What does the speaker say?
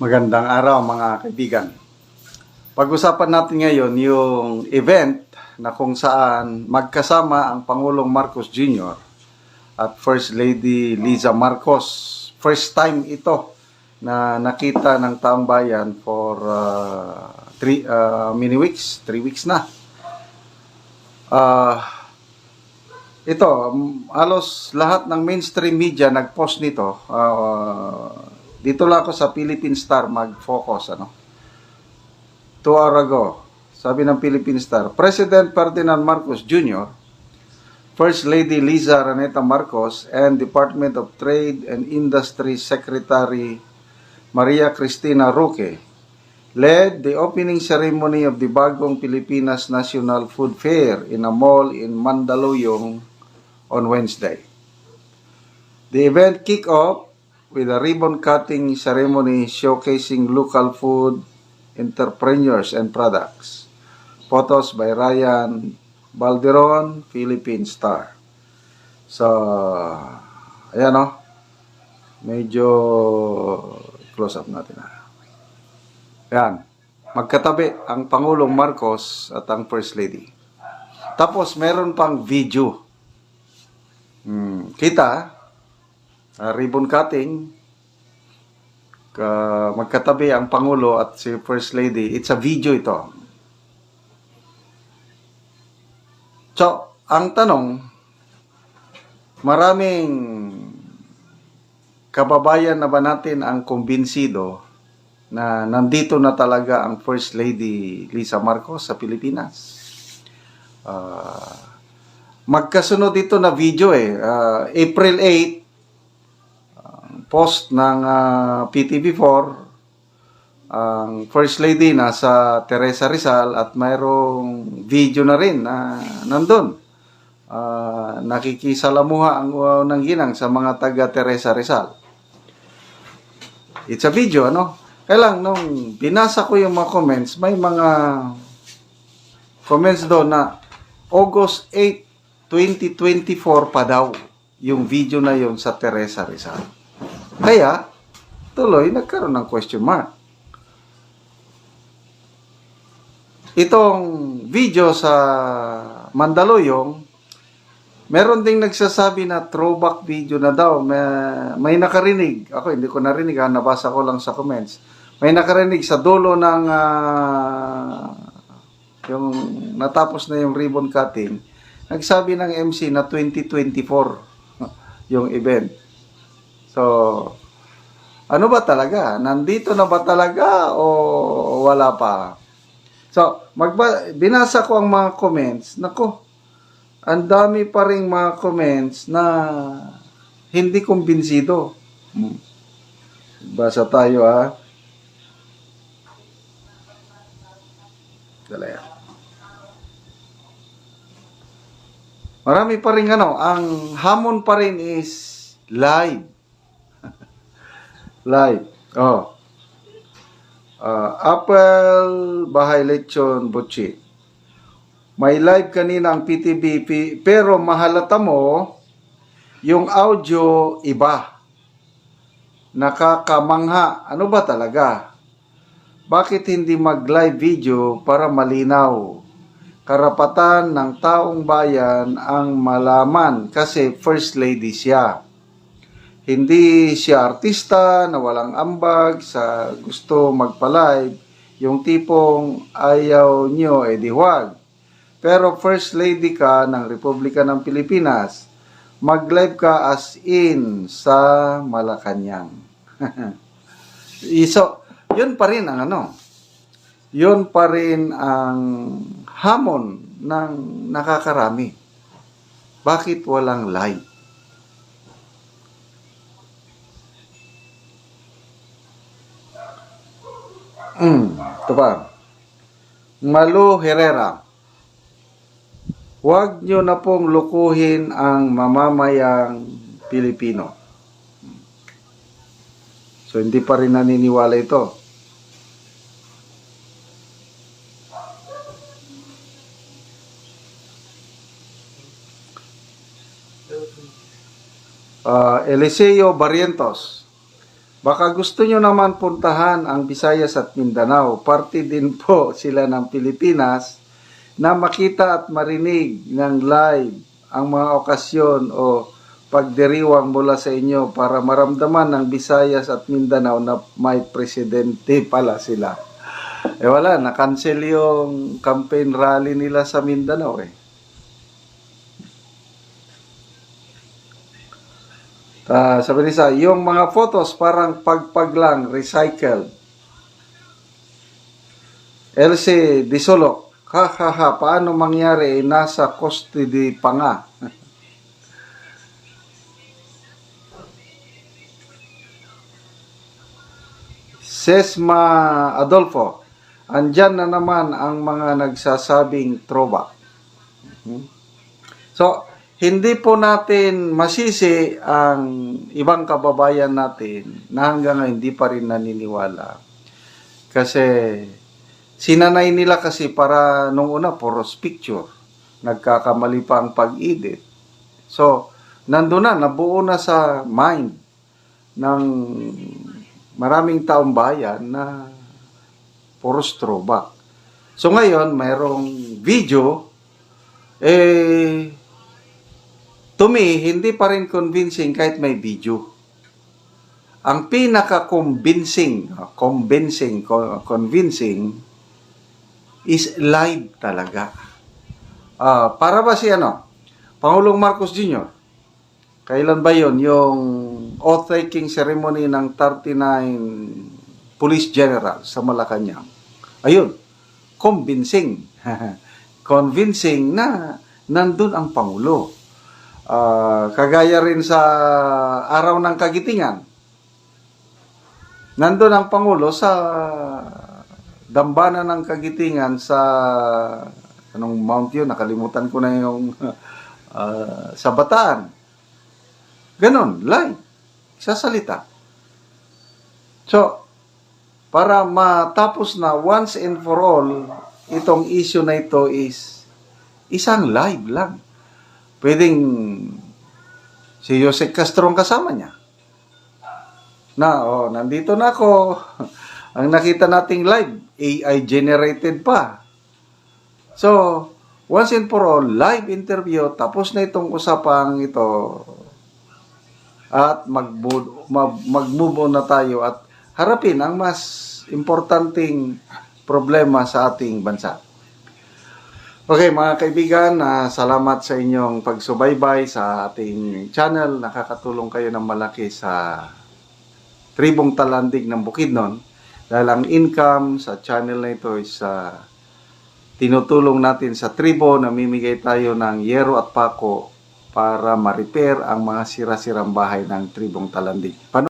Magandang araw mga kaibigan. Pag-usapan natin ngayon yung event na kung saan magkasama ang Pangulong Marcos Jr. at First Lady Liza Marcos. First time ito na nakita ng taong bayan for 3 weeks na. Ito, halos lahat ng mainstream media nag-post nito. Dito lang ako sa Philippine Star mag-focus. 2 hours ago, sabi ng Philippine Star, President Ferdinand Marcos Jr., First Lady Liza Araneta Marcos, and Department of Trade and Industry Secretary Maria Cristina Roque led the opening ceremony of the bagong Pilipinas National Food Fair in a mall in Mandaluyong on Wednesday. The event kicked off with a ribbon-cutting ceremony showcasing local food, entrepreneurs, and products. Photos by Ryan Balderon, Philippine Star. So, ayan medyo close up natin. Ayan, magkatabi ang Pangulong Marcos at ang First Lady. Tapos, meron pang video. Kita, ribbon cutting, magkatabi ang Pangulo at si First Lady. It's a video ito. So, ang tanong, maraming kababayan na ba natin ang kumbinsido na nandito na talaga ang First Lady Liza Marcos sa Pilipinas? Magkasunod ito na video April 8, post ng PTV4, ang First Lady nasa Teresa Rizal at mayroong video na rin na nandun. Nakikisalamuha ang ng ginang sa mga taga Teresa Rizal. It's a video, Kaya lang, nung binasa ko yung mga comments, may mga comments doon na August 8, 2024 pa daw yung video na yon sa Teresa Rizal. Kaya, tuloy, nagkaroon ng question mark. Itong video sa Mandaluyong, meron ding nagsasabi na throwback video na daw. May nakarinig. Ako, hindi ko narinig. Nabasa ko lang sa comments. May nakarinig sa dulo ng yung natapos na yung ribbon cutting. Nagsabi ng MC na 2024 yung event. So, ano ba talaga? Nandito na ba talaga o wala pa? So, binasa ko ang mga comments. Nako, ang dami pa ring mga comments na hindi kumbinsido. Basa tayo Dala yan. Marami pa rin ang hamon pa rin is live. Live. Apple Bahay Lechon Butchi. May live kanina ang PTV, pero mahalata mo yung audio iba. Nakakamangha. Ano ba talaga? Bakit hindi mag-live video para malinaw? Karapatan ng taong bayan ang malaman kasi First Lady siya. Hindi siya artista na walang ambag sa gusto magpa-live. Yung tipong ayaw nyo, di huwag. Pero First Lady ka ng Republika ng Pilipinas. Mag-live ka as in sa Malacanang. So, yun pa rin ang yun pa rin ang hamon ng nakakarami. Bakit walang live? Ito pa. Malu Herrera. Huwag nyo na pong lukuhin ang mamamayang Pilipino. So, hindi pa rin naniniwala ito. Eliseo Barrientos. Baka gusto nyo naman puntahan ang Visayas at Mindanao. Parte din po sila ng Pilipinas na makita at marinig ng live ang mga okasyon o pagdiriwang mula sa inyo para maramdaman ng Visayas at Mindanao na may presidente pala sila. Wala, na-cancel yung campaign rally nila sa Mindanao sabi nisa, yung mga photos parang pagpag lang, recycled. LC Disolok, paano mangyari nasa custody pa nga? Sesma Adolfo, andyan na naman ang mga nagsasabing throwback. So, hindi po natin masisi ang ibang kababayan natin na hanggang ngayon hindi pa rin naniniwala. Kasi sinanay nila kasi para nung una puros picture. Nagkakamali pa ang pag-edit. So, nandun na, nabuo na sa mind ng maraming taong bayan na puros throwback. So ngayon, mayroong video, to me, hindi pa rin convincing kahit may video. Ang pinaka-convincing is live talaga. Para ba si Pangulong Marcos Jr., kailan ba yon yung oath-taking ceremony ng 39 Police General sa Malacanang? Ayun, convincing. Convincing na nandun ang Pangulo. Kagaya rin sa araw ng Kagitingan. Nandun ang Pangulo sa dambana ng Kagitingan sa anong mount yun? Nakalimutan ko na yung sa Bataan. Ganon, live. Sasalita. So, para matapos na once and for all, itong issue na ito is isang live lang. Pwedeng si Jose Castro ang kasama niya. Nandito na ako. Ang nakita nating live, AI generated pa. So, once and for all, live interview, tapos na itong usapang ito. At mag-move on na tayo at harapin ang mas importanteng problema sa ating bansa. Okay mga kaibigan, salamat sa inyong pagsubaybay sa ating channel. Nakakatulong kayo ng malaki sa Tribong Talandig ng Bukidnon. Dahil ang income sa channel na ito is tinutulong natin sa tribo. Namimigay tayo ng yero at pako para ma-repair ang mga sira-sirang bahay ng Tribong Talandig.